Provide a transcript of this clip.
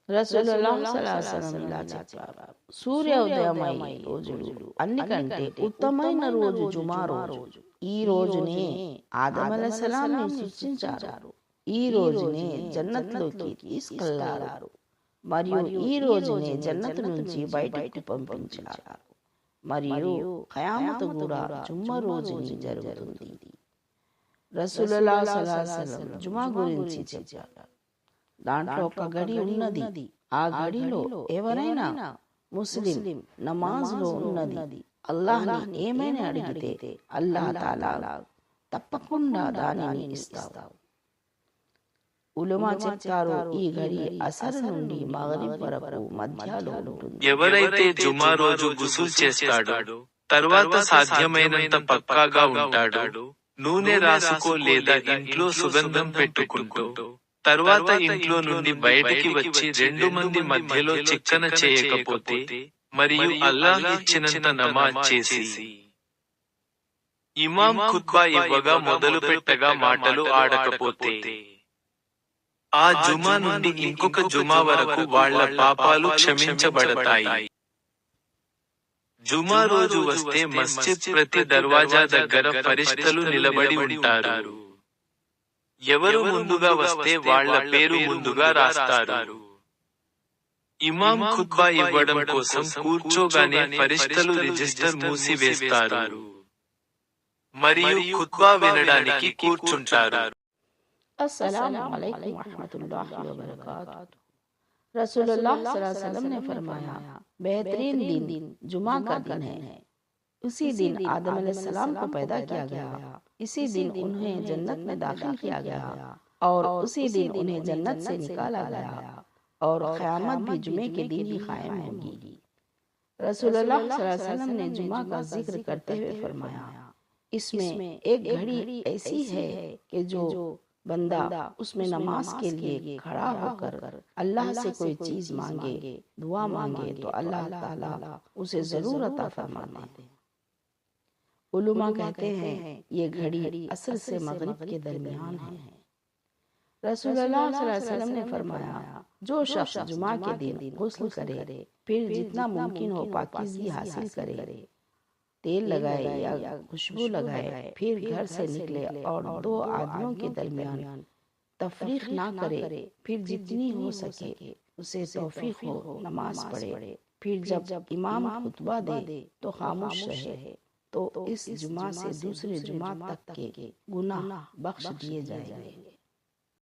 రసూలుల్లాహ్ సల్లల్లాహు అలైహి వసల్లం ఇలా చెప్పారు, సూర్యోదయమై రోజులు అన్నికంటే ఉత్తమైన రోజు జుమా రోజు. ఈ రోజునే ఆదం అలైహిస్సలాంని సృష్టించారు. ఈ రోజునే జన్నత్లోకి తీసుకెళ్లారు మరియు ఈ రోజునే జన్నత్ నుంచి బయటకు పంపించారు. మరియు ఖయామత్ కూడా జుమ్మా రోజుని జరుగుతుంది. రసూలుల్లాహ్ సల్లల్లాహు అలైహి వసల్లం జుమా గురించి చెప్పారు. దాంట్లో ఒక గడి ఉన్నది. ఆ గడిలో ఎవరైనా ముస్లిం నమాజ్లో ఉన్నది అల్లాహ్ని ఏమైనా అడిగితే అల్లాహ్ తాలా తప్పకుండా దానిని ఇస్తాడు. ఉలమా చెప్తారు, ఈ గడి అసర్ నుండి మగరిబ్ వరకు మధ్యలో ఉంటుంది. ఎవరైతే జుమా రోజు గుసుల్ చేస్తాడో, తర్వాత సాధ్యమైనంత పక్కాగా ఉంటాడో, నూనె రాసుకో లేదా ఇంట్లో సుగంధం పెట్టుకుంటూ, తర్వాత ఇంట్లో నుండి బయటికి వచ్చి 2 మంది మధ్యలో చిక్కన చేయకపోతే మరియు అల్లాహ్ ఇచ్చినంత నమాజ్ చేసి ఇమాం ఖుత్బా ఇవ్వగా మొదలు పెట్టగా మాటలు ఆడకపోతే, ఆ జుమా నుండి ఇంకొక జుమా వరకు వాళ్ళ పాపాలు క్షమించబడతాయి. జుమా రోజు వస్తే మస్జిద్ ప్రతి దర్వాజా దగ్గర ఫరిష్తలు నిలబడి ఉంటారు. ఎవరు ముందుగా వస్తే వాళ్ళ పేరు ముందుగా రాస్తారు. ఇమాం ఖుత్బా ఇవ్వడం కోసం కూర్చోగానే ఫరిష్తలు రిజిస్టర్ మూసివేస్తారు మరియు ఖుత్బా వినడానికి కూర్చుంటారు. अस्सलाम वालेकुम रहमतुल्लाहि व बरकातुहू। रसूलुल्लाह सल्लल्लाहु अलैहि वसल्लम ने फरमाया, बेहतरीन दिन जुमा का दिन है। उसी दिन आदम अलैहिस्सलाम को पैदा किया गया, इसी दिन उन्हें जन्नत में दाखिल किया गया और उसी दिन उन्हें जन्नत से निकाला गया और क़यामत भी जुमे के दिन ही कायम होगी। रसूलुल्लाह सल्लल्लाहु अलैहि वसल्लम ने जुमा का जिक्र करते हुए फरमाया, इसमें एक घड़ी ऐसी है कि जो बंदा उसमें नमाज के लिए खड़ा होकर अल्लाह से कोई चीज मांगे, दुआ मांगे तो अल्लाह ताला उसे जरूर अता फरमाते हैं। उलमा कहते हैं ये घड़ी असर से मगरिब के दरमियान है। रसूलुल्लाह सल्लल्लाहु अलैहि वसल्लम ने फरमाया, जो शख्स जुमा के दिन गुस्ल करे, फिर जितना मुमकिन हो पाकीज़गी हासिल करे, तेल लगाए या खुशबू लगाए, फिर घर से निकले और 2 आदमियों के दरमियान तफरीक ना करे, फिर जितनी हो सके उसे तौफीक हो नमाज पढ़े, फिर जब इमाम खुतबा दे तो खामोश रहे, तो इस जुमा से दूसरे जुमा तक के गुनाह बख्श दिए जाएंगे।